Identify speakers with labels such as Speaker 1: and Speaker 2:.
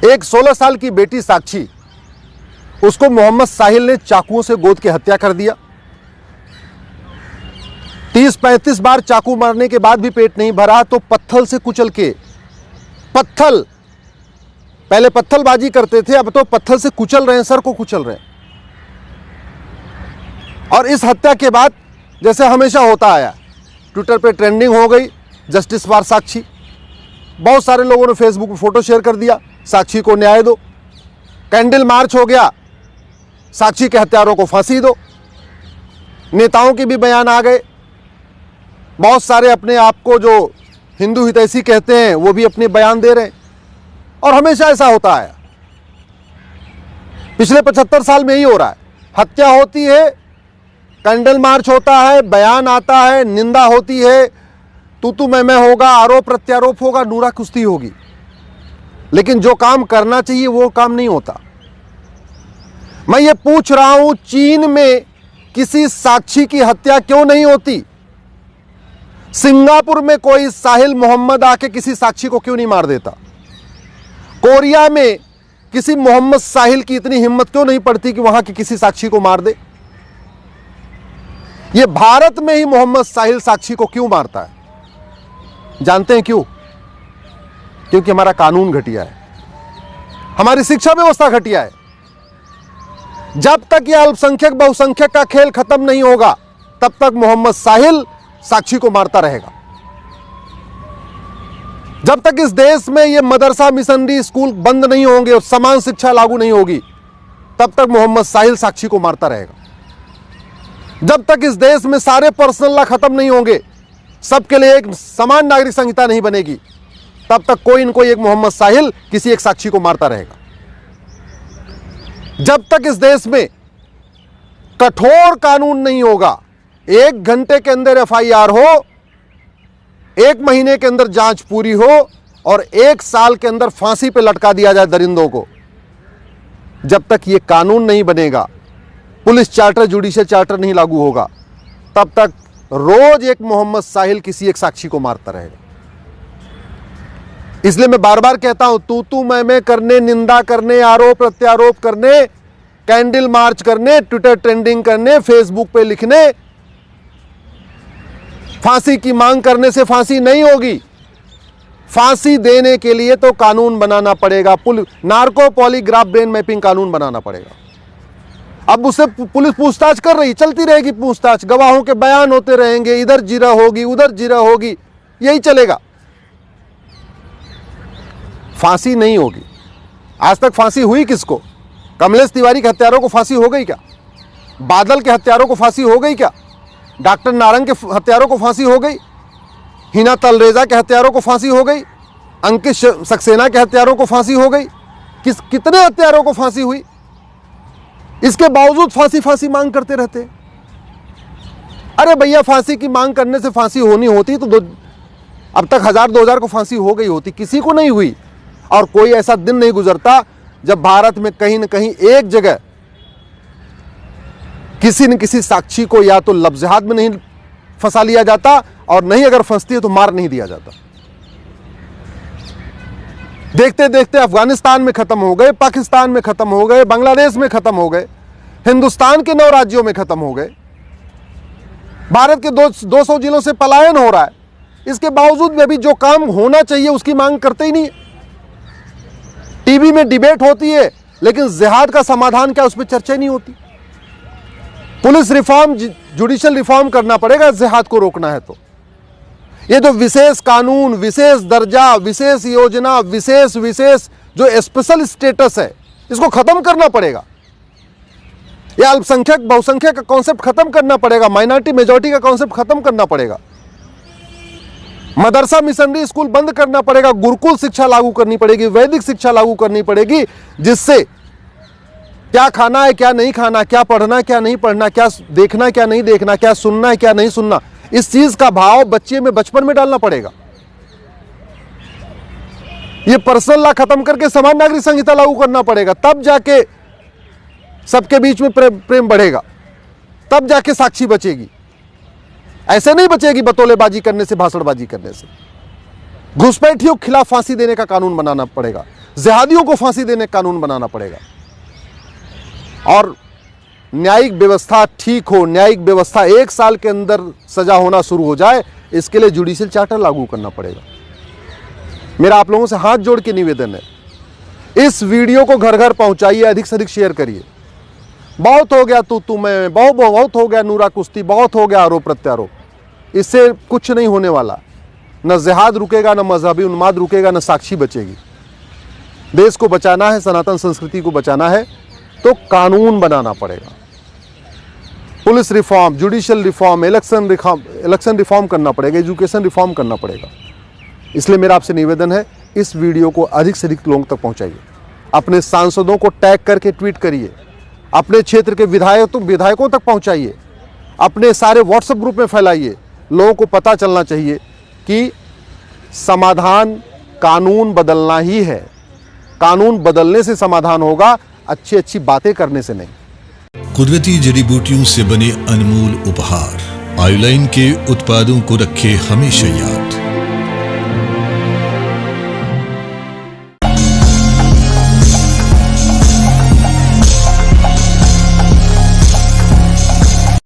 Speaker 1: एक 16 साल की बेटी साक्षी, उसको मोहम्मद साहिल ने चाकुओं से गोद के हत्या कर दिया। 30-35 बार चाकू मारने के बाद भी पेट नहीं भरा तो पत्थर से कुचल के, पहले पत्थरबाजी करते थे, अब तो पत्थर से कुचल रहे हैं, सर को कुचल रहे हैं। और इस हत्या के बाद जैसे हमेशा होता आया, ट्विटर पे ट्रेंडिंग हो गई जस्टिस फॉर साक्षी। बहुत सारे लोगों ने फेसबुक पे फोटो शेयर कर दिया, साक्षी को न्याय दो। कैंडल मार्च हो गया, साक्षी के हत्यारों को फांसी दो। नेताओं के भी बयान आ गए, बहुत सारे अपने आप को जो हिंदू हितैषी कहते हैं वो भी अपने बयान दे रहे हैं। और हमेशा ऐसा होता है, पिछले 75 साल में ही हो रहा है। हत्या होती है, कैंडल मार्च होता है, बयान आता है, निंदा होती है, तू मैं होगा, आरोप प्रत्यारोप होगा, नूरा कुश्ती होगी, लेकिन जो काम करना चाहिए वो काम नहीं होता। मैं ये पूछ रहा हूं, चीन में किसी साक्षी की हत्या क्यों नहीं होती? सिंगापुर में कोई साहिल मोहम्मद आके किसी साक्षी को क्यों नहीं मार देता? कोरिया में किसी मोहम्मद साहिल की इतनी हिम्मत क्यों नहीं पड़ती कि वहां की किसी साक्षी को मार दे? ये भारत में ही मोहम्मद साहिल साक्षी को क्यों मारता है? जानते हैं क्यों? क्योंकि हमारा कानून घटिया है, हमारी शिक्षा व्यवस्था घटिया है। जब तक यह अल्पसंख्यक बहुसंख्यक का खेल खत्म नहीं होगा, तब तक मोहम्मद साहिल साक्षी को मारता रहेगा। जब तक इस देश में ये मदरसा मिशनरी स्कूल बंद नहीं होंगे और समान शिक्षा लागू नहीं होगी, तब तक मोहम्मद साहिल साक्षी को मारता रहेगा। जब तक इस देश में सारे पर्सनल लॉ खत्म नहीं होंगे, सबके लिए एक समान नागरिक संहिता नहीं बनेगी, तब तक कोई न कोई एक मोहम्मद साहिल किसी एक साक्षी को मारता रहेगा। जब तक इस देश में कठोर कानून नहीं होगा, 1 घंटे के अंदर FIR हो, 1 महीने के अंदर जांच पूरी हो और 1 साल के अंदर फांसी पे लटका दिया जाए दरिंदों को, जब तक ये कानून नहीं बनेगा, पुलिस चार्टर जुडिशियल चार्टर नहीं लागू होगा, तब तक रोज एक मोहम्मद साहिल किसी एक साक्षी को मारता रहेगा। इसलिए मैं बार बार कहता हूं, तू मैं करने, निंदा करने, आरोप प्रत्यारोप करने, कैंडल मार्च करने, ट्विटर ट्रेंडिंग करने, फेसबुक पे लिखने, फांसी की मांग करने से फांसी नहीं होगी। फांसी देने के लिए तो कानून बनाना पड़ेगा, नार्को पॉलीग्राफ ब्रेन मैपिंग कानून बनाना पड़ेगा। अब उससे पुलिस पूछताछ कर रही, चलती रहेगी पूछताछ, गवाहों के बयान होते रहेंगे, इधर जिरा होगी, उधर जिरा होगी, यही चलेगा, फांसी नहीं होगी। आज तक फांसी हुई किसको? कमलेश तिवारी के हत्यारों को फांसी हो गई क्या? बादल के हत्यारों को फांसी हो गई क्या? डॉक्टर नारंग के हत्यारों को फांसी हो गई? हिना तलरेजा के हत्यारों को फांसी हो गई? अंकित सक्सेना के हत्यारों को फांसी हो गई? कितने हत्यारों को फांसी हुई? इसके बावजूद फांसी मांग करते रहते। अरे भैया, फांसी की मांग करने से फांसी होनी होती तो अब तक 1000-2000 को फांसी हो गई होती, किसी को नहीं हुई। और कोई ऐसा दिन नहीं गुजरता जब भारत में कहीं न कहीं एक जगह किसी न किसी साक्षी को या तो लफ्ज़हात में नहीं फंसा लिया जाता, और नहीं अगर फंसती है तो मार नहीं दिया जाता। देखते देखते अफगानिस्तान में खत्म हो गए, पाकिस्तान में खत्म हो गए, बांग्लादेश में खत्म हो गए, हिंदुस्तान के 9 राज्यों में खत्म हो गए। भारत के 200 जिलों से पलायन हो रहा है। इसके बावजूद भी अभी जो काम होना चाहिए उसकी मांग करते ही नहीं। टीवी में डिबेट होती है, लेकिन जिहाद का समाधान क्या, उस पर चर्चा नहीं होती। पुलिस रिफॉर्म, जुडिशियल रिफॉर्म करना पड़ेगा जिहाद को रोकना है तो। ये जो विशेष कानून, विशेष दर्जा, विशेष योजना, विशेष जो स्पेशल स्टेटस है, इसको खत्म करना पड़ेगा। ये अल्पसंख्यक बहुसंख्यक का कॉन्सेप्ट खत्म करना पड़ेगा, माइनॉरिटी मेजॉरिटी का कॉन्सेप्ट खत्म करना पड़ेगा। मदरसा मिशनरी स्कूल बंद करना पड़ेगा, गुरुकुल शिक्षा लागू करनी पड़ेगी, वैदिक शिक्षा लागू करनी पड़ेगी, जिससे क्या खाना है, क्या नहीं खाना, क्या पढ़ना, क्या नहीं पढ़ना, क्या देखना, क्या नहीं देखना, क्या सुनना है, क्या नहीं सुनना, इस चीज का भाव बच्चे में बचपन में डालना पड़ेगा। ये पर्सनल लॉ खत्म करके समान नागरिक संहिता लागू करना पड़ेगा, तब जाके सबके बीच में प्रेम बढ़ेगा, तब जाके साक्षी बचेगी। ऐसे नहीं बचेगी बतौलेबाजी करने से, भाषणबाजी करने से। घुसपैठियों के खिलाफ फांसी देने का कानून बनाना पड़ेगा, जिहादियों को फांसी देने का कानून बनाना पड़ेगा। और न्यायिक व्यवस्था ठीक हो, न्यायिक व्यवस्था 1 साल के अंदर सजा होना शुरू हो जाए, इसके लिए जुडिशियल चार्टर लागू करना पड़ेगा। मेरा आप लोगों से हाथ जोड़ के निवेदन है, इस वीडियो को घर घर पहुंचाइए, अधिक से अधिक शेयर करिए। बहुत हो गया तू मैं, बहुत हो गया नूरा कुश्ती, बहुत हो गया आरोप प्रत्यारोप। इससे कुछ नहीं होने वाला। न जिहाद रुकेगा, न मजहबी उन्माद रुकेगा, न साक्षी बचेगी। देश को बचाना है, सनातन संस्कृति को बचाना है तो कानून बनाना पड़ेगा। Police reform, judicial reform, election reform करना पड़ेगा, एजुकेशन रिफॉर्म करना पड़ेगा। इसलिए मेरा आपसे निवेदन है, इस वीडियो को अधिक से अधिक लोगों तक पहुंचाइए। अपने सांसदों को टैग करके ट्वीट करिए, अपने क्षेत्र के विधायकों तक पहुंचाइए, अपने सारे व्हाट्सएप ग्रुप में फैलाइए। लोगों को पता चलना चाहिए कि समाधान कानून बदलना ही है। कानून बदलने से समाधान होगा, अच्छी अच्छी बातें करने से नहीं।
Speaker 2: कुदरती जड़ी बूटियों से बने अनमोल उपहार आयुलाइन के उत्पादों को रखे हमेशा याद।